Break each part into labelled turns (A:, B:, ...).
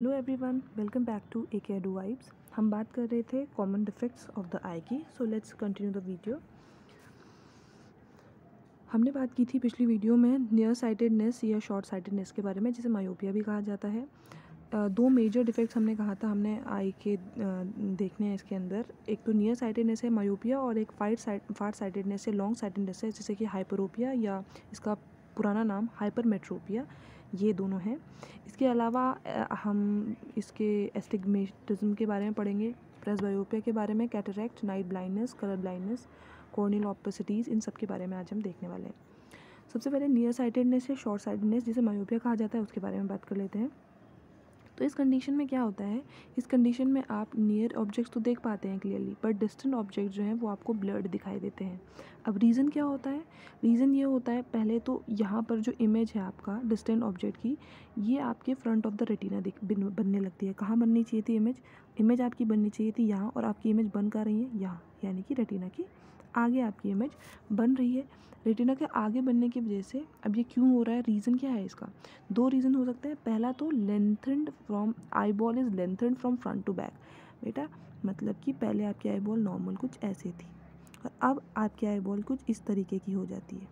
A: Hello everyone, welcome back to A K do vibes. हम बात कर रहे थे common defects of the eye की। So let's continue the video. हमने बात की थी पिछली वीडियो में नियर साइटेडनेस या शॉर्ट साइटेडनेस के बारे में, जिसे मायोपिया भी कहा जाता है। दो मेजर डिफेक्ट्स हमने कहा था, हमने आई के देखने हैं इसके अंदर। एक तो नियर साइटेडनेस है मायोपिया, और एक फार साइटेडनेस है लॉन्ग साइटेडनेस है, जैसे कि हाइपरोपिया या इसका पुराना नाम हाइपरमेट्रोपिया। ये दोनों हैं। इसके अलावा हम इसके एस्टिग्मेटिज्म के बारे में पढ़ेंगे, प्रेसबायोपिया के बारे में, cataract, night blindness, colour blindness, corneal opacities, इन सब के बारे में आज हम देखने वाले हैं। सबसे पहले नियर साइटेडनेस या शॉर्ट साइटेडनेस, जिसे मायोपिया कहा जाता है, उसके बारे में बात कर लेते हैं। तो इस कंडीशन में क्या होता है, इस कंडीशन में आप नियर ऑब्जेक्ट्स तो देख पाते हैं क्लियरली, पर डिस्टेंट ऑब्जेक्ट जो हैं वो आपको ब्लर्ड दिखाई देते हैं। अब रीज़न क्या होता है? रीज़न ये होता है, पहले तो यहाँ पर जो इमेज है आपका डिस्टेंट ऑब्जेक्ट की, ये आपके फ्रंट ऑफ द रेटिना बनने लगती है। कहाँ बननी चाहिए थी इमेज आपकी बननी चाहिए थी यहाँ, और आपकी इमेज बन कहाँ रही है? यहाँ, यानी कि रेटिना की आगे आपकी इमेज बन रही है। रेटिना के आगे बनने की वजह से अब ये क्यों हो रहा है, रीज़न क्या है इसका? दो रीज़न हो सकते हैं। पहला तो lengthened from eyeball is lengthened from front to back. बेटा मतलब कि पहले आपकी आई बॉल नॉर्मल कुछ ऐसे थी, और अब आपकी आई बॉल कुछ इस तरीके की हो जाती है।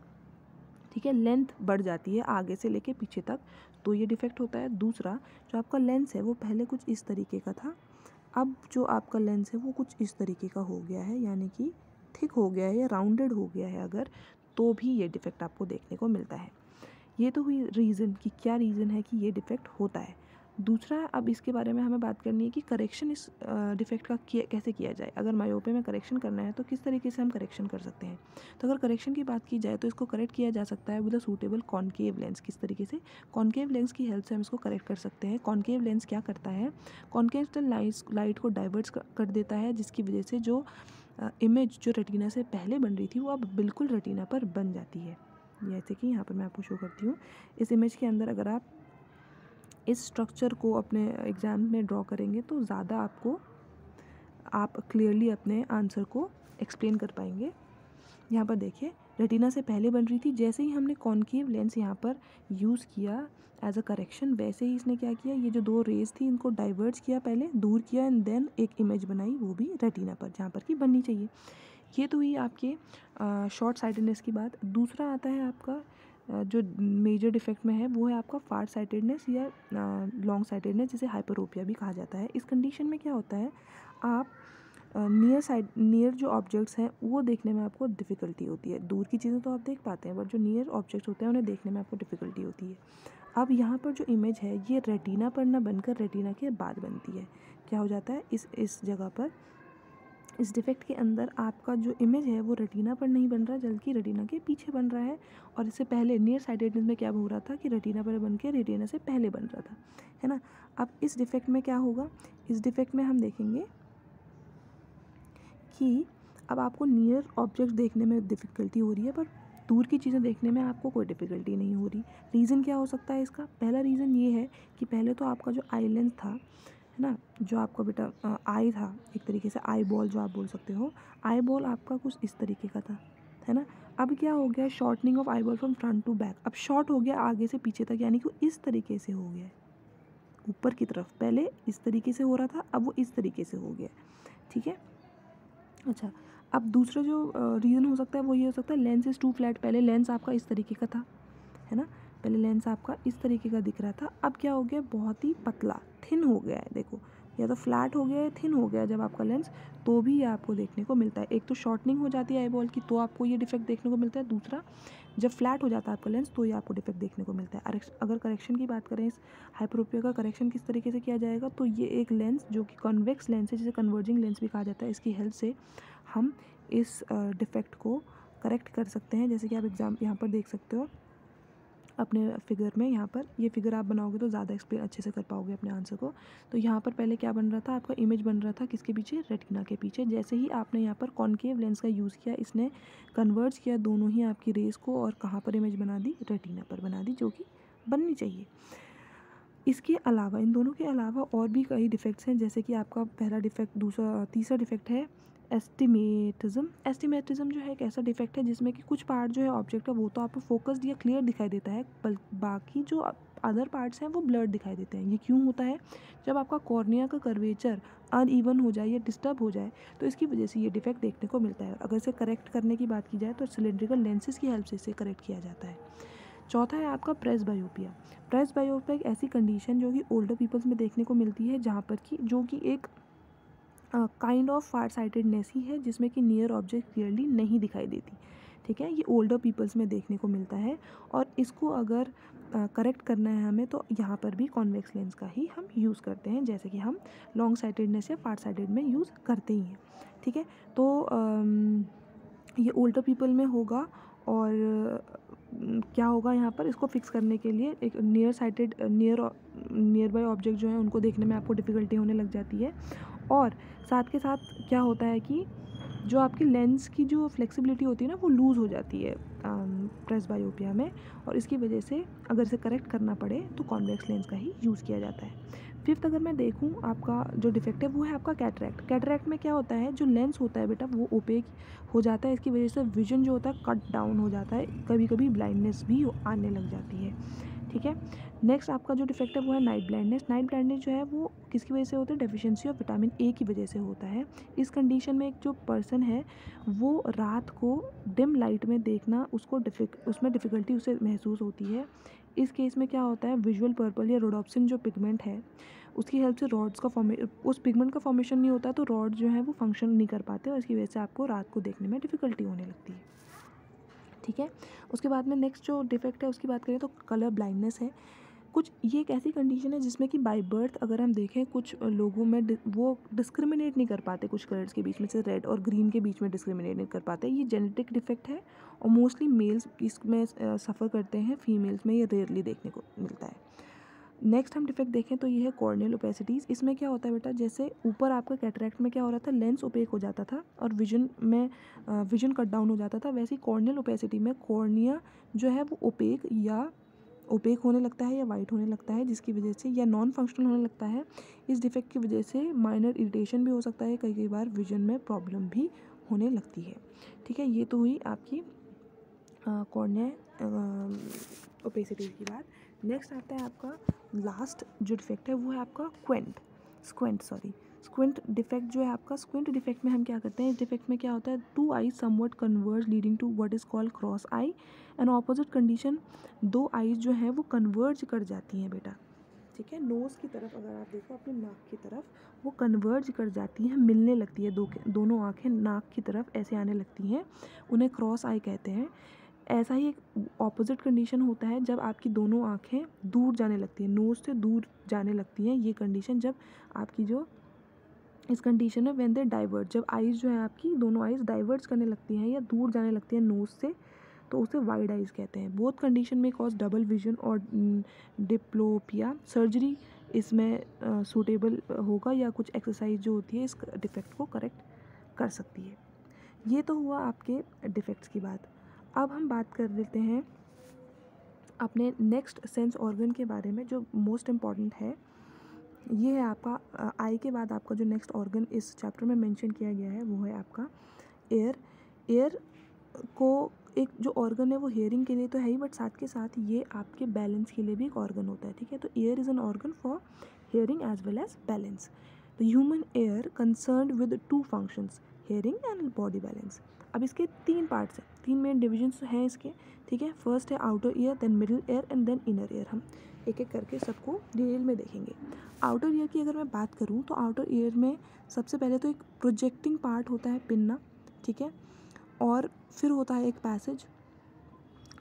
A: ठीक है, लेंथ बढ़ जाती है आगे से लेके पीछे तक, तो ये डिफेक्ट होता है। दूसरा, जो आपका लेंस है वो पहले कुछ इस तरीके का था, अब जो आपका लेंस है वो कुछ इस तरीके का हो गया है, यानी कि थिक हो गया है या राउंडेड हो गया है अगर, तो भी ये डिफेक्ट आपको देखने को मिलता है। ये तो हुई रीज़न कि क्या रीज़न है कि ये डिफेक्ट होता है। दूसरा, अब इसके बारे में हमें बात करनी है कि करेक्शन इस डिफेक्ट का कैसे किया जाए। अगर मायोपिया में करेक्शन करना है तो किस तरीके से हम करेक्शन कर सकते हैं। तो अगर करेक्शन की बात की जाए तो इसको करेक्ट किया जा सकता है with a suitable concave lens. किस तरीके से? कॉन्केव लेंस की हेल्प से हम इसको करेक्ट कर सकते हैं। कॉन्केव लेंस क्या करता है, कॉन्केव लाइट को डाइवर्ट कर देता है, जिसकी वजह से जो इमेज जो रेटिना से पहले बन रही थी वो अब बिल्कुल रेटिना पर बन जाती है। जैसे कि यहाँ पर मैं आपको शो करती हूँ। इस इमेज के अंदर अगर आप इस स्ट्रक्चर को अपने एग्ज़ाम में ड्रॉ करेंगे तो ज़्यादा आप क्लियरली अपने आंसर को एक्सप्लेन कर पाएंगे। यहाँ पर देखिए, रेटिना से पहले बन रही थी, जैसे ही हमने कॉन्केव लेंस यहाँ पर यूज़ किया एज अ करेक्शन, वैसे ही इसने क्या किया, ये जो दो रेज थी इनको डाइवर्ट किया, पहले दूर किया, एंड देन एक इमेज बनाई, वो भी रेटिना पर जहाँ पर कि बननी चाहिए। ये तो हुई आपके शॉर्ट साइटेडनेस की बात। दूसरा आता है आपका जो मेजर डिफेक्ट में है, वो है आपका फार साइटेडनेस या लॉन्ग साइटेडनेस, जिसे हाइपरोपिया भी कहा जाता है। इस कंडीशन में क्या होता है, आप नियर जो ऑब्जेक्ट्स हैं वो देखने में आपको डिफ़िकल्टी होती है। दूर की चीज़ें तो आप देख पाते हैं, बट जो नियर ऑब्जेक्ट्स होते हैं उन्हें देखने में आपको डिफ़िकल्टी होती है। अब यहाँ पर जो इमेज है ये रेटिना पर ना बनकर रेटिना के बाद बनती है। क्या हो जाता है, इस जगह पर, इस डिफेक्ट के अंदर आपका जो इमेज है वो रेटिना पर नहीं बन रहा, बल्कि रेटिना के पीछे बन रहा है। और इससे पहले नियर साइटेडनेस में क्या हो रहा था कि रेटिना पर बन के रेटिना से पहले बन रहा था, है ना। अब इस डिफेक्ट में क्या होगा, इस डिफेक्ट में हम देखेंगे कि अब आपको नियर ऑब्जेक्ट देखने में डिफ़िकल्टी हो रही है, पर दूर की चीज़ें देखने में आपको कोई डिफ़िकल्टी नहीं हो रही। रीज़न क्या हो सकता है इसका? पहला रीज़न ये है कि पहले तो आपका जो आई लेंस था, है ना, जो आपका बेटा आई था, एक तरीके से आई बॉल जो आप बोल सकते हो, आई बॉल आपका कुछ इस तरीके का था, है ना। अब क्या हो गया, shortening of eyeball from front to back. अब शॉर्ट हो गया आगे से पीछे तक, यानी कि इस तरीके से हो गया है ऊपर की तरफ। पहले इस तरीके से हो रहा था, अब वो इस तरीके से हो गया। ठीक है। अच्छा, अब दूसरा जो रीज़न हो सकता है वो ये हो सकता है, लेंस इज़ टू फ्लैट। पहले लेंस आपका इस तरीके का था, है ना, पहले लेंस आपका इस तरीके का दिख रहा था, अब क्या हो गया, बहुत ही पतला, थिन हो गया है। देखो, या तो फ्लैट हो गया है, थिन हो गया है जब आपका लेंस, तो भी ये आपको देखने को मिलता है। एक तो शॉर्टनिंग हो जाती है आई बॉल की, तो आपको ये डिफेक्ट देखने को मिलता है। दूसरा, जब फ्लैट हो जाता है आपका लेंस, तो ये आपको डिफेक्ट देखने को मिलता है। अगर करेक्शन की बात करें, इस हाइपरोपिया का करेक्शन किस तरीके से किया जाएगा, तो ये एक लेंस जो कि कॉन्वेक्स लेंस है, जिसे कन्वर्जिंग लेंस भी कहा जाता है, इसकी हेल्प से हम इस डिफेक्ट को करेक्ट कर सकते हैं। जैसे कि आप एग्जाम यहाँ पर देख सकते हो अपने फिगर में, यहाँ पर ये फिगर आप बनाओगे तो ज़्यादा एक्सप्लेन अच्छे से कर पाओगे अपने आंसर को। तो यहाँ पर पहले क्या बन रहा था, आपका इमेज बन रहा था किसके पीछे, रेटिना के पीछे। जैसे ही आपने यहाँ पर कॉन्केव लेंस का यूज़ किया, इसने कन्वर्ज किया दोनों ही आपकी रेस को, और कहाँ पर इमेज बना दी, रेटिना पर बना दी, जो कि बननी चाहिए। इसके अलावा, इन दोनों के अलावा और भी कई डिफेक्ट्स हैं, जैसे कि आपका पहला डिफेक्ट, तीसरा डिफेक्ट है एस्टिमेटिज्म। एस्टिमेटिज्म जो है एक ऐसा डिफेक्ट है जिसमें कि कुछ पार्ट जो है ऑब्जेक्ट का वो तो आपको फोकस्ड या क्लियर दिखाई देता है, बाकी जो अदर पार्ट्स हैं वो ब्लर्ड दिखाई देते हैं। ये क्यों होता है? जब आपका कॉर्निया का कर्वेचर अनइवन हो जाए या डिस्टर्ब हो जाए तो इसकी वजह से ये डिफेक्ट देखने को मिलता है। अगर इसे करेक्ट करने की बात की जाए तो सिलेंड्रिकल लेंसेज की हेल्प से इसे करेक्ट किया जाता है। चौथा है आपका प्रेसबायोपिया। प्रेसबायोपिया एक ऐसी कंडीशन जो कि ओल्डर पीपल्स में देखने को मिलती है, जहाँ पर कि जो कि एक काइंड ऑफ फार साइटेडनेस ही है, जिसमें कि नियर ऑब्जेक्ट क्लियरली नहीं दिखाई देती। ठीक है, ये ओल्डर पीपल्स में देखने को मिलता है और इसको अगर करेक्ट करना है हमें तो यहाँ पर भी कॉन्वेक्स लेंस का ही हम यूज़ करते हैं, जैसे कि हम लॉन्ग साइटेडनेस या फार साइटेड में यूज़ करते ही हैं। ठीक है, तो ये ओल्डर पीपल में होगा और क्या होगा यहाँ पर, इसको फिक्स करने के लिए एक नियर बाय ऑब्जेक्ट जो है उनको देखने में आपको डिफ़िकल्टी होने लग जाती है। और साथ के साथ क्या होता है कि जो आपकी लेंस की जो फ्लेक्सिबिलिटी होती है ना वो लूज़ हो जाती है प्रेसबायोपिया में, और इसकी वजह से अगर इसे करेक्ट करना पड़े तो कॉन्वेक्स लेंस का ही यूज़ किया जाता है। फिफ्थ अगर मैं देखूँ आपका जो डिफेक्ट है वो है आपका कैटरैक्ट। कैटरैक्ट में क्या होता है, जो लेंस होता है बेटा वो ओपेक हो जाता है, इसकी वजह से विजन जो होता है कट डाउन हो जाता है, कभी कभी ब्लाइंडनेस भी आने लग जाती है। ठीक है, नेक्स्ट आपका जो डिफेक्ट है वो है नाइट ब्लाइंडनेस। नाइट ब्लाइंडनेस जो है वो किसकी वजह से होता है, डेफिशिएंसी ऑफ विटामिन ए की वजह से होता है। इस कंडीशन में एक जो पर्सन है वो रात को डिम लाइट में देखना उसमें डिफ़िकल्टी उसे महसूस होती है। इस केस में क्या होता है, विजुअल पर्पल या रोडोप्सिन जो पिगमेंट है उसकी हेल्प से रॉड्स का उस पिगमेंट का फॉर्मेशन नहीं होता, तो रॉड जो है वो फंक्शन नहीं कर पाते और इसकी वजह से आपको रात को देखने में डिफ़िकल्टी होने लगती है। ठीक है, उसके बाद में नेक्स्ट जो डिफेक्ट है उसकी बात करें तो कलर ब्लाइंडनेस है। कुछ ये एक ऐसी कंडीशन है जिसमें कि बाय बर्थ अगर हम देखें कुछ लोगों में वो डिस्क्रिमिनेट नहीं कर पाते कुछ कलर्स के बीच में, से रेड और ग्रीन के बीच में डिस्क्रिमिनेट नहीं कर पाते। ये जेनेटिक डिफेक्ट है और मोस्टली मेल्स इसमें सफ़र करते हैं, फीमेल्स में ये रेयरली देखने को मिलता है। नेक्स्ट हम डिफेक्ट देखें तो ये है कॉर्नियल ओपेसिटीज़। इसमें क्या होता है बेटा, जैसे ऊपर आपका कैटरैक्ट में क्या हो रहा था, लेंस ओपेक हो जाता था और विजन कट डाउन हो जाता था, वैसे ही कॉर्नियल ओपेसिटी में कॉर्निया जो है वो ओपेक होने लगता है या वाइट होने लगता है, जिसकी वजह से या नॉन फंक्शनल होने लगता है। इस डिफेक्ट की वजह से माइनर इरिटेशन भी हो सकता है, कई बार विजन में प्रॉब्लम भी होने लगती है। ठीक है, ये तो हुई आपकी कॉर्निया ओपेसिटीज़ की बात। नेक्स्ट आता है आपका लास्ट जो डिफेक्ट है वो है आपका स्क्विंट डिफेक्ट जो है आपका। स्क्विंट डिफेक्ट में हम क्या करते हैं, इस डिफेक्ट में क्या होता है, two eyes somewhat converge leading to what is called cross eye. And opposite condition, दो आईज जो हैं वो कन्वर्ज कर जाती हैं बेटा। ठीक है, नोज़ की तरफ अगर आप देखो अपने नाक की तरफ, वो कन्वर्ज कर जाती हैं, मिलने लगती है, दोनों आँखें नाक की तरफ ऐसे आने लगती हैं, उन्हें क्रॉस आई कहते हैं। ऐसा ही एक ऑपोजिट कंडीशन होता है जब आपकी दोनों आँखें दूर जाने लगती हैं, नोज़ से दूर जाने लगती हैं। ये कंडीशन जब आपकी जो इस कंडीशन में व्हेन दे डाइवर्ट, जब आइज़ जो है आपकी दोनों आइज़ डाइवर्ट करने लगती हैं या दूर जाने लगती हैं नोज़ से, तो उसे वाइड आइज़ कहते हैं। बोथ कंडीशन में कॉज डबल विजन और डिप्लोपिया। सर्जरी इसमें सूटेबल होगा या कुछ एक्सरसाइज जो होती है इस डिफेक्ट को करेक्ट कर सकती है। ये तो हुआ आपके डिफेक्ट्स की बात। अब हम बात कर लेते हैं अपने नेक्स्ट सेंस ऑर्गन के बारे में जो मोस्ट इम्पॉर्टेंट है। ये है आपका आई के बाद आपका जो नेक्स्ट ऑर्गन इस चैप्टर में मेंशन किया गया है वो है आपका एयर को एक जो ऑर्गन है वो हेयरिंग के लिए तो है ही, बट साथ के साथ ये आपके बैलेंस के लिए भी एक ऑर्गन होता है। ठीक है, तो ear is an organ for hearing as well as balance. The human ear concerned with two functions, hearing and body balance. अब इसके तीन पार्ट्स हैं, तीन मेन डिविजन्स हैं इसके। ठीक है, फर्स्ट है outer ear, then middle ear and then inner ear. हम एक एक करके सबको डिटेल में देखेंगे। आउटर ईयर की अगर मैं बात करूँ तो आउटर ईयर में सबसे पहले तो एक प्रोजेक्टिंग पार्ट होता है, पिन्ना। ठीक है, और फिर होता है एक पैसेज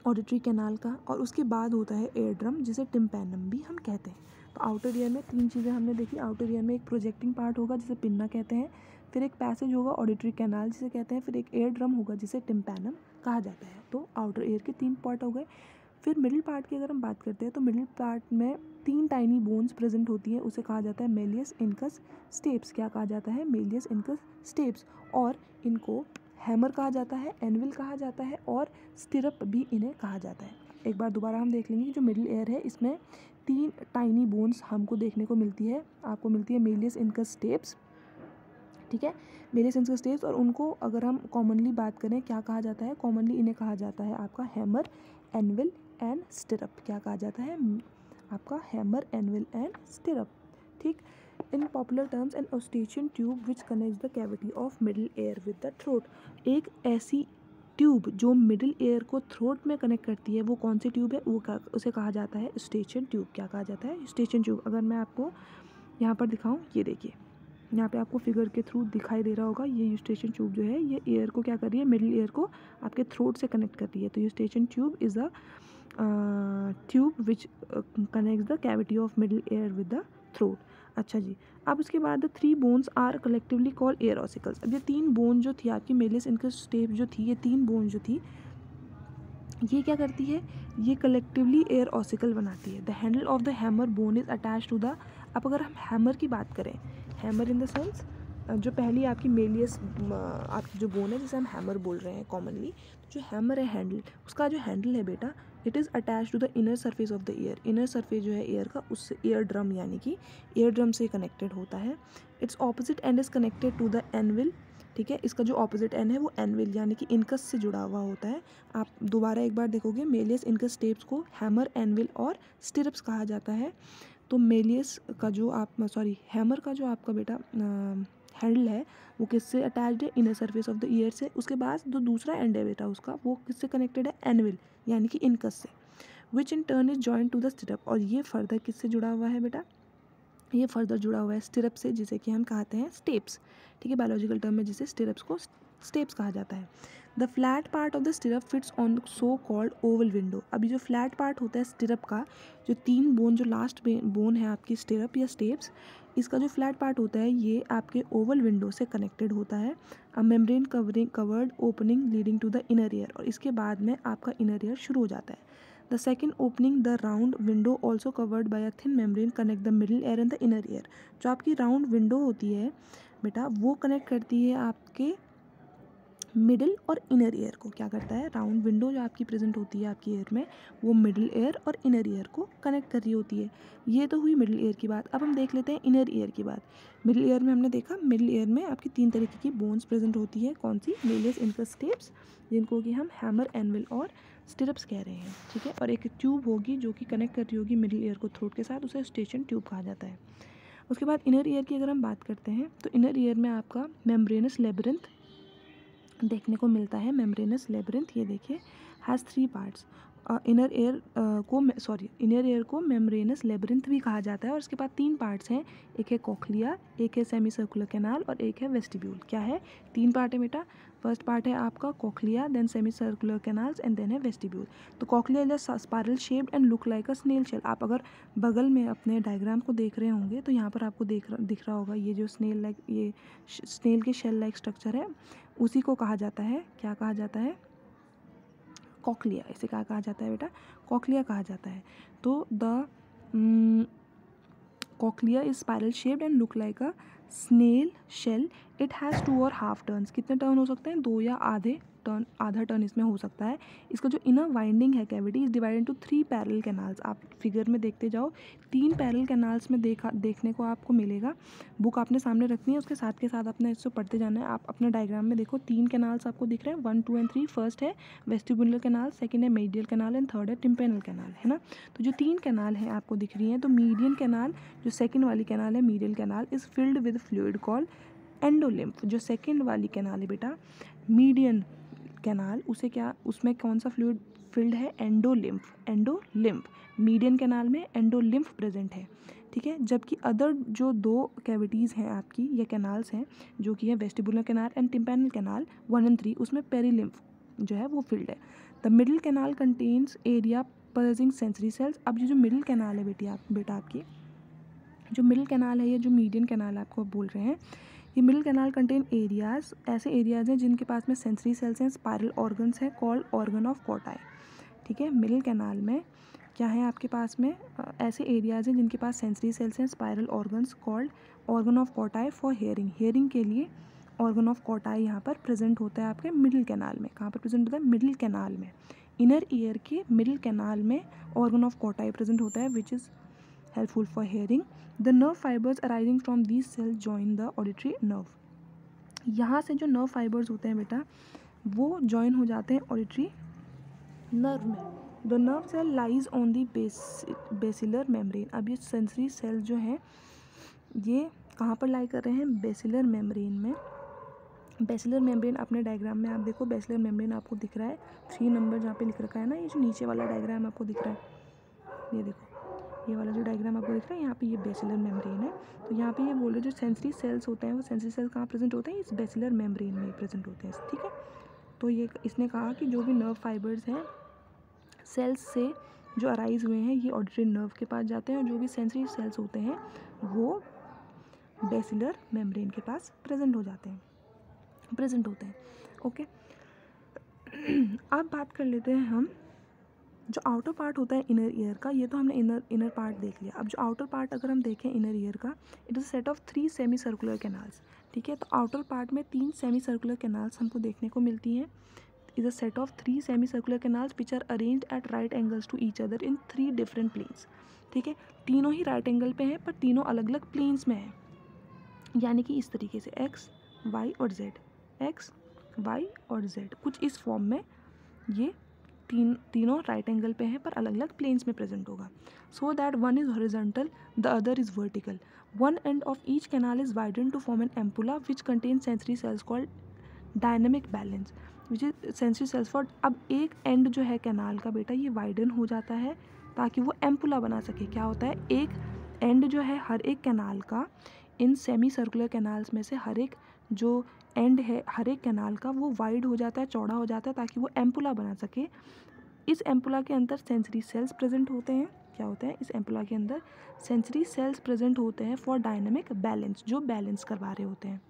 A: ऑडिटरी कैनाल का, और उसके बाद होता है एयर ड्रम जिसे टिम्पैनम भी हम कहते हैं। तो आउटर ईयर में तीन चीज़ें हमने देखी। आउटर ईयर में एक प्रोजेक्टिंग पार्ट होगा जिसे पिन्ना कहते हैं, फिर एक पैसेज होगा ऑडिटरी कैनाल जिसे कहते हैं, फिर एक एयर ड्रम होगा जिसे टिम्पैनम कहा जाता है। तो आउटर ईयर के तीन पार्ट हो गए। फिर मिडिल पार्ट की अगर हम बात करते हैं तो मिडिल पार्ट में तीन टाइनी बोन्स प्रेजेंट होती है, उसे कहा जाता है मेलियस इनकस स्टेप्स। क्या कहा जाता है, मेलियस इनकस स्टेप्स। और इनको हैमर कहा जाता है, एनविल कहा जाता है और स्टिरप भी इन्हें कहा जाता है। एक बार दोबारा हम देख लेंगे कि जो मिडिल एयर है इसमें तीन टाइनी बोन्स हमको देखने को मिलती है, आपको मिलती है मेलियस इनकस स्टेप्स। ठीक है, मेलियस इनकस स्टेप्स, और उनको अगर हम कॉमनली बात करें क्या कहा जाता है, कॉमनली इन्हें कहा जाता है आपका हैमर, एनविल एंड स्टिरप। क्या कहा जाता है, आपका हैमर, एनविल एंड स्टिरअप। ठीक, in popular terms an eustachian tube which connects the cavity of middle ear with the throat. एक ऐसी ट्यूब जो मिडिल एयर को थ्रोट में कनेक्ट करती है, वो कौन सी ट्यूब है, वो उसे कहा जाता है स्टेशन ट्यूब। क्या कहा जाता है, स्टेशन ट्यूब। अगर मैं आपको यहाँ पर दिखाऊँ, ये देखिए यहाँ पे आपको फिगर के थ्रू दिखाई दे रहा होगा, ये यूस्टेशन ट्यूब जो है ये एयर को क्या कर रही है, मिडिल एयर को आपके थ्रोट से कनेक्ट कर रही है। तो eustachian tube is a tube which connects the cavity of middle ear with the throat. अच्छा जी, अब उसके बाद the 3 bones are collectively called ear ossicles. अब ये 3 बोन जो थी आपकी मेलिस इनकस्टेप जो थी, ये 3 बोन जो थी ये क्या करती है, ये कलेक्टिवली एयर ऑसिकल बनाती है। The handle of the hammer bone is attach to the, अब अगर हम हैमर की बात करें, हैमर इन द सेंस जो पहली आपकी मेलियस आपकी जो बोन है जिसे हम हैमर बोल रहे हैं कॉमनली, जो हैमर है हैंडल, उसका जो हैंडल है बेटा, it is attach to the inner surface of the ear. Inner surface जो है एयर का, उससे एयर ड्रम यानी कि एयर ड्रम से कनेक्टेड होता है। Its opposite end is connected to the anvil. ठीक है, इसका जो ऑपोजिट एंड है वो एनविल यानी कि इनकस से जुड़ा हुआ होता है। आप दोबारा एक बार देखोगे, मेलियस इनकस स्टेप्स को हैमर, एनविल और स्टिरप्स कहा जाता है। तो मेलियस का जो हैमर का जो आपका बेटा हैंडल है वो किससे अटैच्ड है, inner surface of the year से। उसके बाद जो दूसरा एंड है बेटा उसका, वो किससे कनेक्टेड है, एनविल यानी कि इनकस से, which in turn is joint to the stirrup. और ये फर्दर किससे जुड़ा हुआ है बेटा, ये फर्दर जुड़ा हुआ है स्टिरप से, जिसे कि हम कहते हैं स्टेप्स। ठीक है, बायोलॉजिकल टर्म में जिसे स्टिरप्स को स्टेप्स कहा जाता है। The flat part of the stirrup fits on so called Oval window. अभी जो फ्लैट पार्ट होता है स्टिरप का, जो 3 बोन, जो लास्ट बोन है आपकी स्टिरप या स्टेप्स, इसका जो फ्लैट पार्ट होता है ये आपके ओवल विंडो से कनेक्टेड होता है। A membrane covered opening leading to the inner ear, और इसके बाद में आपका इनर ईयर शुरू हो जाता है। The second opening, the round window also covered by a thin membrane, connect the middle ear and the inner ear। जो आपकी राउंड विंडो होती है बेटा, वो कनेक्ट करती है आपके मिडिल और इनर ईयर को। क्या करता है, राउंड विंडो जो आपकी प्रेजेंट होती है आपकी ईयर में, वो मिडिल ईयर और इनर ईयर को कनेक्ट कर रही होती है। ये तो हुई मिडिल ईयर की बात। अब हम देख लेते हैं इनर ईयर की बात। मिडिल ईयर में हमने देखा, मिडिल ईयर में आपकी 3 तरीके की बोन्स प्रेजेंट होती है। कौन सी, मेलियस इनकस स्टेप्स, जिनको कि हम हैमर, एनविल और स्टिरप्स कह रहे हैं। ठीक है, और एक ट्यूब होगी जो कि कनेक्ट कर रही होगी मिडिल ईयर को थ्रोट के साथ, उसे स्टेशन ट्यूब कहा जाता है। उसके बाद इनर ईयर की अगर हम बात करते हैं, तो इनर ईयर में आपका मेम्ब्रेनस लेबिरिंथ देखने को मिलता है। मेम्ब्रेनस लेबिरिंथ, ये देखिए, हैज़ 3 पार्ट्स। इनर ईयर को मेम्ब्रेनस लेबिरिंथ भी कहा जाता है, और इसके बाद 3 पार्ट्स हैं। एक है कोक्लिया, एक है सेमी सर्कुलर कैनाल और एक है वेस्टिब्यूल। क्या है, 3 पार्ट है बेटा। फर्स्ट पार्ट है आपका cochlea, then semi circular canals and then है वेस्टिब्यूल। तो cochlea is spiral shaped and look like a snail shell. आप अगर बगल में अपने डायग्राम को देख रहे होंगे तो यहाँ पर आपको दिख रहा होगा, ये जो स्नेल के शेल लाइक स्ट्रक्चर है, उसी को कहा जाता है, क्या कहा जाता है, कॉक्लिया। इसे क्या कहा जाता है बेटा, कॉक्लिया कहा जाता है। तो the cochlea is spiral shaped and look like a snail shell. It has 2 और हाफ टर्न्स। कितने टर्न हो सकते हैं, 2 या आधा टर्न इसमें हो सकता है। इसका जो इनर वाइंडिंग है cavity is divided into 3 parallel canals. आप फिगर में देखते जाओ, 3 पैरेलल कैनाल्स में देखने को आपको मिलेगा। बुक आपने सामने रखनी है, उसके साथ अपने इसको पढ़ते जाना है। आप अपने डायग्राम में देखो, 3 कैनाल्स आपको दिख रहे हैं, 1, 2 एंड 3। फर्स्ट है वेस्टिबुलर कैनाल, सेकेंड है मेडियल कैनाल एंड थर्ड है टिम्पेनल कैनाल, है ना। तो जो 3 कैनाल हैं आपको दिख रही हैं, तो मीडियन कैनाल, जो सेकेंड वाली कैनाल है medial canal, is filled with fluid called endolymph. जो सेकेंड वाली कैनाल है बेटा, मीडियन कैनाल, उसमें कौन सा फ्लूइड फिल्ड है, एंडोलिम्फ। मीडियन कैनाल में एंडोलिम्फ प्रेजेंट है। ठीक है, जबकि अदर जो 2 कैविटीज़ हैं आपकी या कैनाल्स हैं, जो कि है vestibular canal and tympanal canal 1 and 3, उसमें पेरीलिम्फ जो है वो फिल्ड है। The middle canal contains area possessing sensory sales. अब ये जो मिडिल कैनाल है बेटा आपकी जो मिडिल कैनाल है, ये जो मीडियन कैनाल आपको बोल रहे हैं, ये मिडिल कैनाल कंटेन एरियाज़, ऐसे एरियाज़ हैं जिनके पास में सेंसरी सेल्स हैं, स्पाइरल ऑर्गन्स हैं, कॉल्ड ऑर्गन ऑफ कोटाई। ठीक है, मिडिल कैनाल में क्या है आपके पास में, ऐसे एरियाज़ हैं जिनके पास सेंसरी सेल्स हैं, spiral organs, called organ of Kotai for hearing के लिए ऑर्गन ऑफ कोटाई यहाँ पर प्रेजेंट होता है आपके मिडिल कैनाल में। कहाँ पर प्रेजेंट होता है, मिडिल कैनाल में। इनर ईयर के मिडिल कैनाल में ऑर्गन ऑफ कोटाई प्रेजेंट होता है, which is helpful for hearing. The nerve fibers arising from these cells join the auditory nerve। यहाँ से जो नर्व फाइबर्स होते हैं बेटा, वो जॉइन हो जाते हैं ऑडिटरी नर्व में। The nerve cell lies on the basilar membrane. अब ये सेंसरी सेल जो हैं ये कहाँ पर लाई कर रहे हैं? बेसिलर मेम्ब्रेन में। बेसिलर मेम्ब्रेन अपने डायग्राम में आप देखो, बेसिलर मेम्ब्रेन आपको दिख रहा है 3 नंबर जहाँ पे लिख रखा है ना, ये जो नीचे वाला डायग्राम आपको दिख रहा है, ये देखो ये वाला जो डायग्राम आपको दिख रहा है, यहाँ पे ये बेसिलर मेम्ब्रेन है। तो यहाँ पे ये बोल रहे जो सेंसरी सेल्स होते हैं वो सेंसरी सेल्स कहाँ प्रेजेंट होते हैं? इस बेसिलर मेम्ब्रेन में प्रेजेंट होते हैं, ठीक है। तो ये इसने कहा कि जो भी नर्व फाइबर्स हैं सेल्स से जो अराइज हुए हैं ये ऑडिटरी नर्व के पास जाते हैं, और जो भी सेंसरी सेल्स होते हैं वो बेसिलर मेम्ब्रेन के पास प्रेजेंट होते हैं। ओके। अब बात कर लेते हैं हम जो आउटर पार्ट होता है इनर ईयर का। ये तो हमने इनर पार्ट देख लिया। अब जो आउटर पार्ट अगर हम देखें इनर ईयर का, it is set of 3 semi circular canals, ठीक है। तो आउटर पार्ट में 3 सेमी सर्कुलर कैनाल्स हमको देखने को मिलती हैं। Is a set of 3 semi circular canals which are arranged at right angles to each other in 3 different planes, ठीक है। तीनों ही राइट एंगल पे हैं पर तीनों अलग अलग प्लेन्स में हैं, यानी कि इस तरीके से एक्स वाई और जेड, एक्स वाई और जेड, कुछ इस फॉर्म में ये तीनों राइट एंगल पे हैं पर अलग अलग प्लेन्स में प्रेजेंट होगा। So that one is horizontal the other is vertical. One end of each canal is widen to form an ampulla which contain sensory cells called dynamic balance which is sensory cells for. अब एक and जो है canal का बेटा ये widen हो जाता है ताकि वो एम्पुला बना सके। क्या होता है? एक एंड जो है हर एक कैनाल का, इन सेमी सर्कुलर कैनाल्स में से हर एक जो एंड है हर एक कैनाल का वो वाइड हो जाता है, चौड़ा हो जाता है ताकि वो एम्पुला बना सके। इस एम्पुला के अंदर सेंसरी सेल्स प्रेजेंट होते हैं। क्या होता है? इस एम्पुला के अंदर सेंसरी सेल्स प्रेजेंट होते हैं फॉर डायनेमिक बैलेंस, जो बैलेंस करवा रहे होते हैं,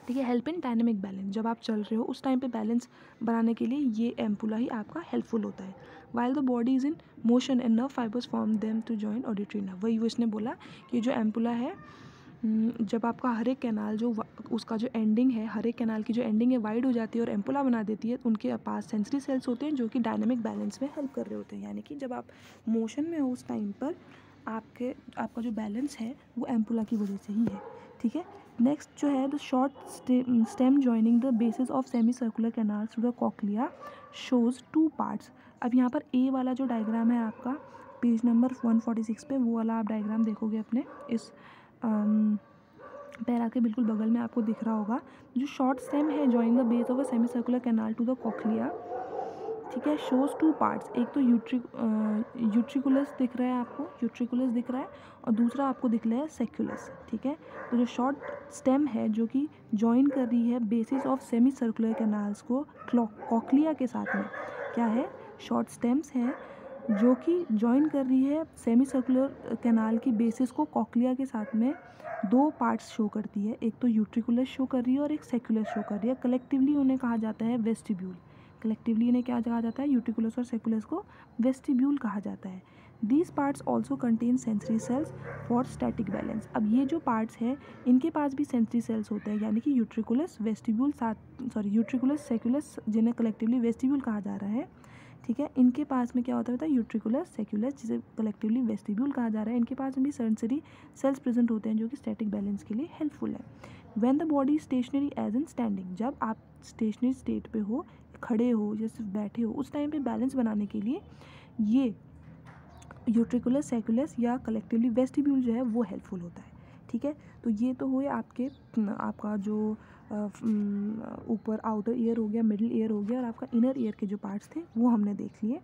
A: ठीक है। हेल्प इन डायनेमिक बैलेंस, जब आप चल रहे हो उस टाइम पे बैलेंस बनाने के लिए ये एम्पुला ही आपका हेल्पफुल होता है। While the body is in motion and nerve fibres form them to join auditory nerve. वही वो इसने बोला कि जो एम्पुला है, जब आपका हर एक कैनाल जो उसका जो एंडिंग है, हर एक कैनाल की जो एंडिंग है वाइड हो जाती है और एम्पुला बना देती है, उनके पास सेंसरी सेल्स होते हैं जो कि डायनेमिक बैलेंस में हेल्प कर रहे होते हैं। यानी कि जब आप मोशन में हो उस टाइम पर आपका जो बैलेंस है वो एम्पुला की वजह से ही है, ठीक है। नेक्स्ट जो है the short stem joining the basis of semi circular canals to the cochlea shows 2 parts. अब यहाँ पर ए वाला जो डायग्राम है आपका पेज नंबर 146 पे, वो वाला आप डायग्राम देखोगे अपने इस पैरा के बिल्कुल बगल में आपको दिख रहा होगा। जो शॉर्ट स्टेम है join the base of a semi circular canal to the cochlea, ठीक है, शोज 2 पार्ट्स। एक तो यूट्रिकुलस दिख रहा है आपको, यूट्रिकुलस दिख रहा है, और दूसरा आपको दिख रहा है सेक्युलस, ठीक है। तो जो शॉर्ट स्टेम है जो कि जॉइन कर रही है basis of semi circular canals को कॉक्लिया के साथ में, क्या है? शॉर्ट स्टेम्स हैं जो कि जॉइन कर रही है सेमी सर्कुलर कैनाल की बेसिस को कॉक्लिया के साथ में। 2 पार्ट्स शो करती है, एक तो यूट्रिकुलस शो कर रही है और एक सेक्युलस शो कर रही है। कलेक्टिवली उन्हें कहा जाता है वेस्टिब्यूल। कलेक्टिवली इन्हें क्या कहा जाता है? यूट्रिकुलस और सेक्युलस को वेस्टिब्यूल कहा जाता है। These parts also contain sensory cells for static balance. अब ये जो पार्ट्स हैं इनके पास भी सेंसरी सेल्स होते हैं, यानी कि यूट्रिकुलस यूट्रिकुलस सेक्युलस जिन्हें कलेक्टिवली वेस्टिब्यूल कहा जा रहा है, ठीक है। इनके पास में क्या होता है? यूट्रिकुलस सेक्युलस जिसे कलेक्टिवली वेस्टिब्यूल कहा जा रहा है, इनके पास में भी सेंसरी सेल्स प्रेजेंट होते हैं जो कि स्टैटिक बैलेंस के लिए हेल्पफुल है। When the body stationary as in standing, जब आप स्टेशनरी स्टेट पे हो, खड़े हो या सिर्फ बैठे हो, उस टाइम पे बैलेंस बनाने के लिए ये यूट्रिकुलस सेक्युलस या कलेक्टिवली वेस्टिब्यूल जो है वो हेल्पफुल होता है, ठीक है। तो ये तो हुए आपका जो ऊपर आउटर ईयर हो गया, मिडिल ईयर हो गया, और आपका इनर ईयर के जो पार्ट्स थे वो हमने देख लिए।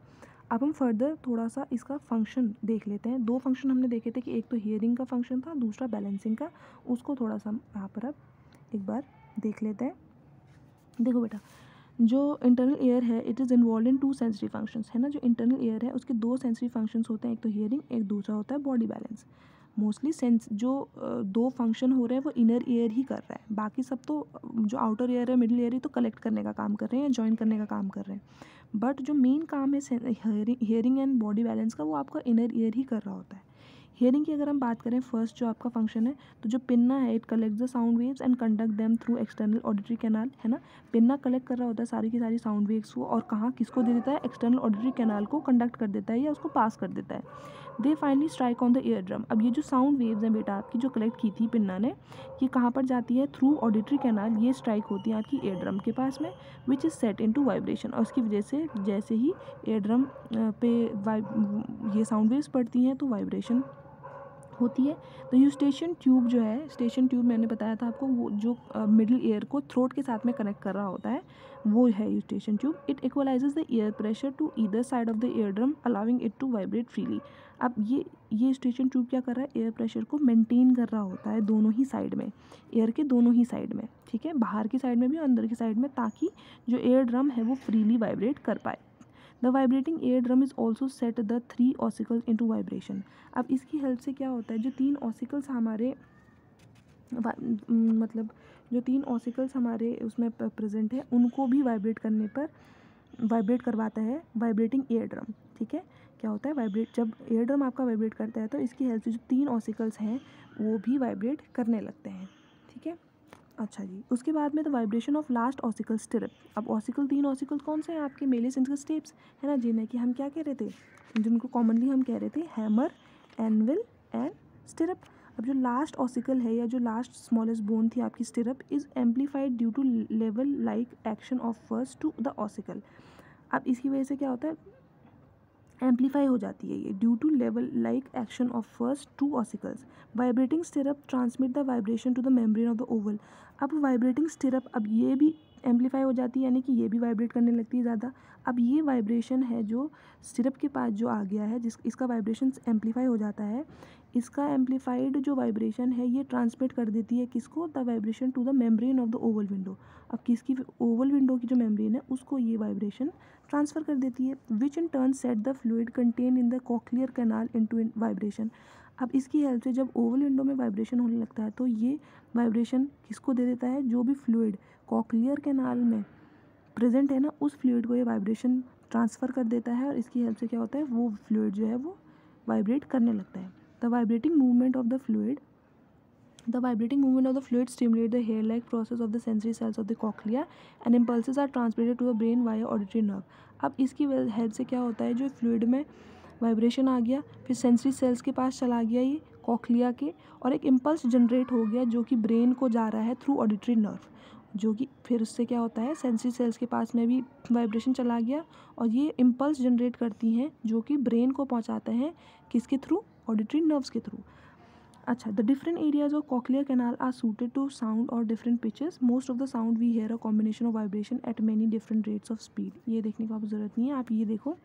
A: अब हम फर्दर थोड़ा सा इसका फंक्शन देख लेते हैं। 2 फंक्शन हमने देखे थे कि एक तो हियरिंग का फंक्शन था, दूसरा बैलेंसिंग का। उसको थोड़ा सा यहाँ पर अब एक बार देख लेते हैं। देखो बेटा, जो इंटरनल ईयर है it is involve in 2 sensory functions, है ना। जो इंटरनल ईयर है उसके 2 सेंसरी फंक्शंस होते हैं, एक तो हियरिंग, एक दूसरा होता है बॉडी बैलेंस। मोस्टली जो 2 फंक्शन हो रहे हैं वो इनर ईयर ही कर रहा है, बाकी सब तो जो आउटर ईयर है, मिडिल ईयर ही तो कलेक्ट करने का काम कर रहे हैं या जॉइन करने का काम कर रहे हैं। बट जो मेन काम है हियरिंग एंड बॉडी बैलेंस का, वो आपका इनर ईयर ही कर रहा होता है। हियरिंग की अगर हम बात करें, फर्स्ट जो आपका फंक्शन है, तो जो पिन्ना है it collect the sound waves and conduct them through external auditory canal, है ना। पिन्ना कलेक्ट कर रहा होता है सारी की सारी साउंड वेव्स को, और कहाँ किसको दे देता है? एक्सटर्नल ऑडिटरी कैनाल को कंडक्ट कर देता है या उसको पास कर देता है। They finally strike on the ear drum. अब ये जो साउंड वेव्स हैं बेटा आपकी जो कलेक्ट की थी पिन्ना ने, ये कहाँ पर जाती है? थ्रू ऑडिटरी कैनाल ये स्ट्राइक होती है आपकी ईयर ड्रम के पास में, which is set into vibration. और उसकी वजह से जैसे ही ईयर ड्रम पे ये साउंड वेव्स पड़ती हैं तो वाइब्रेशन होती है। तो यूस्टेशियन ट्यूब जो है, स्टेशन ट्यूब मैंने बताया था आपको, वो जो मिडिल ईयर को थ्रोट के साथ में कनेक्ट कर रहा होता है वो है eustachian tube. It equalises the air pressure to either side of the ear drum allowing it to vibrate freely. अब ये यूस्टेशियन ट्यूब क्या कर रहा है? एयर प्रेशर को मेंटेन कर रहा होता है दोनों ही साइड में, एयर के दोनों ही साइड में, ठीक है, बाहर की साइड में भी और अंदर की साइड में, ताकि जो एयर ड्रम है वो फ्रीली वाइब्रेट कर पाए। The vibrating air drum is also set the 3 ossicles into vibration. अब इसकी हेल्प से क्या होता है? जो 3 ऑसिकल्स हमारे मतलब जो 3 ऑसिकल्स हमारे उसमें प्रेजेंट है उनको भी वाइब्रेट करने पर वाइब्रेट करवाता है वाइब्रेटिंग एयर ड्रम, ठीक है। क्या होता है? वाइब्रेट, जब एयर ड्रम आपका वाइब्रेट करता है तो इसकी हेल्प से जो 3 ऑसिकल्स हैं वो भी वाइब्रेट करने लगते हैं, ठीक है। अच्छा जी, उसके बाद में the vibration of last ossicle stirrup. अब ऑसिकल 3 ऑसिकल कौन से हैं आपके? मेले सिंगल स्टेप्स है ना, जिन्हें कि हम क्या कह रहे थे, जिनको कॉमनली हम कह रहे थे हैमर, एनविल एंड स्टिरअप। अब जो लास्ट ऑसिकल है या जो लास्ट स्मॉलेस्ट बोन थी आपकी stirrup is amplified due to lever like action of first two the ossicle. अब इसकी वजह से क्या होता है? एम्पलीफाई हो जाती है ये due to lever like action of first 2 ossicles. Vibrating stirrup transmit the vibration to the membrane of the oval. अब वाइब्रेटिंग स्टिरअप, अब ये भी एम्पलीफाई हो जाती है, यानी कि ये भी वाइब्रेट करने लगती है ज़्यादा। अब ये वाइब्रेशन है जो स्टिरअप के पास जो आ गया है, इसका वाइब्रेशन एम्पलीफाई हो जाता है, इसका एम्पलीफाइड जो वाइब्रेशन है ये ट्रांसमिट कर देती है किसको? The vibration to the membrane of the oval window. अब किसकी? ओवल विंडो की जो मेम्ब्रेन है उसको ये वाइब्रेशन ट्रांसफ़र कर देती है, which in turn set the fluid content in the cochlear canal into vibration. अब इसकी हेल्प से जब ओवल विंडो में वाइब्रेशन होने लगता है तो ये वाइब्रेशन किसको दे देता है? जो भी फ्लूइड कॉक्लियर कैनाल में प्रेजेंट है ना, उस फ्लूइड को ये वाइब्रेशन ट्रांसफ़र कर देता है, और इसकी हेल्प से क्या होता है? वो फ्लूइड जो है वो वाइब्रेट करने लगता है। The vibrating movement of the fluid stimulate the hair-like process of the sensory cells of the cochlea and impulses are transmitted to the brain via auditory nerve. अब इसकी हेल्प से क्या होता है? जो फ्लूइड में वाइब्रेशन आ गया, फिर सेंसरी सेल्स के पास चला गया ये कॉक्लिया के, और एक इम्पल्स जनरेट हो गया जो कि ब्रेन को जा रहा है थ्रू ऑडिटरी नर्व, जो कि फिर उससे क्या होता है? सेंसरी सेल्स के पास में भी वाइब्रेशन चला गया, और ये इम्पल्स जनरेट करती हैं जो कि ब्रेन को पहुंचाते हैं किसके थ्रू? ऑडिटरी नर्व्स के थ्रू। अच्छा, the different areas of cochlear canal are suited to sound और different pitches. Most of the sound we hear a combination of vibration at many different rates of speed. ये देखने का आपको ज़रूरत नहीं है, आप ये देखो,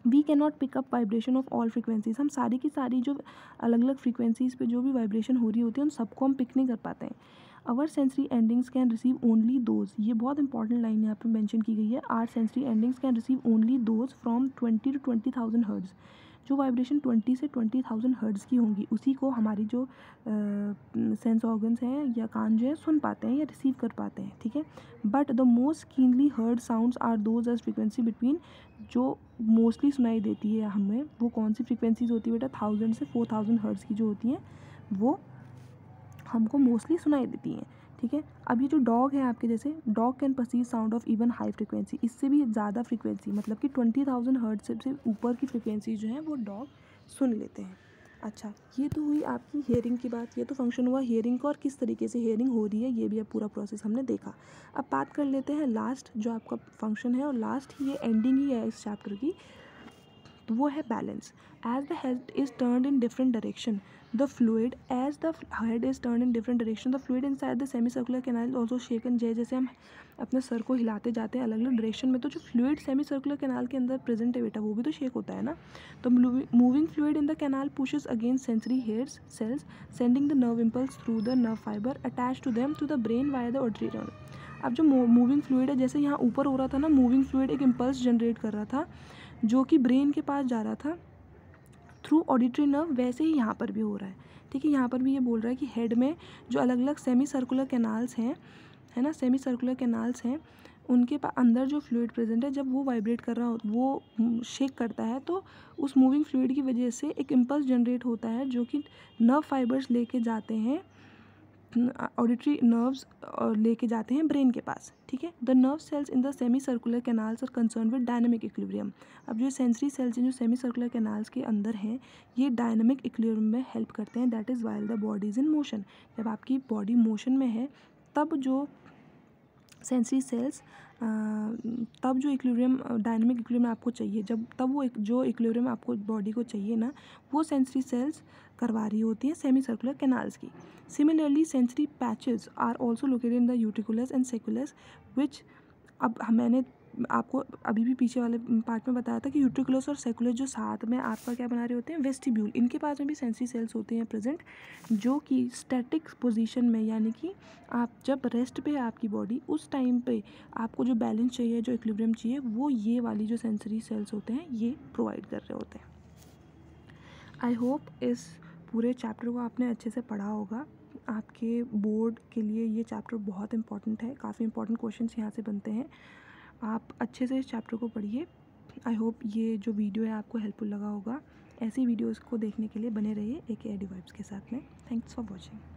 A: we can not pick up vibration of all frequencies. हम सारी की सारी जो अलग अलग फ्रिक्वेंसीज़ पे जो भी वाइब्रेशन हो रही होती है उन सबको हम पिक नहीं कर पाते हैं। Our sensory endings can receive only those, ये बहुत इंपॉर्टेंट लाइन यहाँ पे मेंशन की गई है, our sensory endings can receive only those from 20 to 20,000 hertz. जो वाइब्रेशन 20 से 20,000 हर्ट्ज की होंगी उसी को हमारी जो सेंस ऑर्गन्स हैं या कान जो है सुन पाते हैं या रिसीव कर पाते हैं, ठीक है। But the most keenly heard sounds are those as frequency between, जो मोस्टली सुनाई देती है हमें वो कौन सी फ्रिक्वेंसीज होती है बेटा? 1000 से 4000 हर्ट्ज की जो होती हैं वो हमको मोस्टली सुनाई देती हैं, ठीक है। अब ये जो डॉग है आपके, जैसे dog can perceive sound of even high frequency, इससे भी ज़्यादा फ्रिक्वेंसी मतलब कि 20,000 हर्ट्ज से ऊपर की फ्रिक्वेंसी जो है वो डॉग सुन लेते हैं। अच्छा, ये तो हुई आपकी हेयरिंग की बात, ये तो फंक्शन हुआ हेयरिंग का, और किस तरीके से हेयरिंग हो रही है ये भी अब पूरा प्रोसेस हमने देखा। अब बात कर लेते हैं लास्ट जो आपका फंक्शन है, और लास्ट ही ये एंडिंग ही है इस चैप्टर की, तो वो है balance. As the head is turned in different direction the fluid the fluid inside the semi circular canal also shaken. जैसे हम अपने सर को हिलाते जाते हैं अलग अलग डायरेक्शन में, तो जो फ्लूइड सेमी सर्कुलर कैनाल के अंदर प्रेजेंट है बेटा वो भी तो शेक होता है ना। तो moving fluid in the canal pushes against sensory hairs cells sending the nerve impulse through the nerve fibre attach to them to the brain via the auditory nerve. अब जो मूविंग फ्लूइड है, जैसे यहाँ ऊपर हो रहा था ना, मूविंग फ्लूइड एक इम्पल्स जनरेट कर रहा था जो कि ब्रेन के पास जा रहा था थ्रू ऑडिटरी नर्व, वैसे ही यहाँ पर भी हो रहा है, ठीक है। यहाँ पर भी ये बोल रहा है कि हेड में जो अलग अलग सेमी सर्कुलर कैनाल्स हैं, है ना, सेमी सर्कुलर कैनाल्स हैं, उनके अंदर जो फ्लूइड प्रेजेंट है, जब वो वाइब्रेट कर रहा हो, वो शेक करता है, तो उस मूविंग फ्लूइड की वजह से एक इम्पल्स जनरेट होता है जो कि नर्व फाइबर्स लेके जाते हैं ऑडिटरी नर्व्स लेके जाते हैं ब्रेन के पास, ठीक है। The nerve cells in the semi circular canals are concern with dynamic equilibrium. अब जो सेंसरी सेल्स हैं जो सेमी सर्कुलर कैनाल्स के अंदर हैं, ये डायनेमिक इक्विलिब्रियम में हेल्प करते हैं। That is while the body is in motion. जब आपकी बॉडी मोशन में है तब जो सेंसरी सेल्स तब जो इक्विलिब्रियम डायनेमिक इक्विलिब्रियम आपको चाहिए, जब तब वो जो इक्विलिब्रियम आपको बॉडी को चाहिए ना, वो सेंसरी सेल्स करवा रही होती हैं सेमी सर्कुलर कैनाल्स की। Similarly sensory patches are also located in the utriculus and sacculus which, अब मैंने आपको अभी भी पीछे वाले पार्ट में बताया था कि यूट्रिकुलस और सेकुलस जो साथ में आपका क्या बना रहे होते हैं, वेस्टिब्यूल, इनके पास में भी सेंसरी सेल्स होते हैं प्रेजेंट, जो कि स्टैटिक पोजीशन में, यानी कि आप जब रेस्ट पे है आपकी बॉडी, उस टाइम पे आपको जो बैलेंस चाहिए, जो इक्विलिब्रियम चाहिए, वो ये वाली जो सेंसरी सेल्स होते हैं ये प्रोवाइड कर रहे होते हैं। आई होप इस पूरे चैप्टर को आपने अच्छे से पढ़ा होगा। आपके बोर्ड के लिए ये चैप्टर बहुत इंपॉर्टेंट है, काफ़ी इंपॉर्टेंट क्वेश्चंस यहाँ से बनते हैं। आप अच्छे से इस चैप्टर को पढ़िए। आई होप ये जो वीडियो है आपको हेल्पफुल लगा होगा। ऐसी वीडियोज़ को देखने के लिए बने रहिए AK वाइब्स के साथ में। Thanks for watching.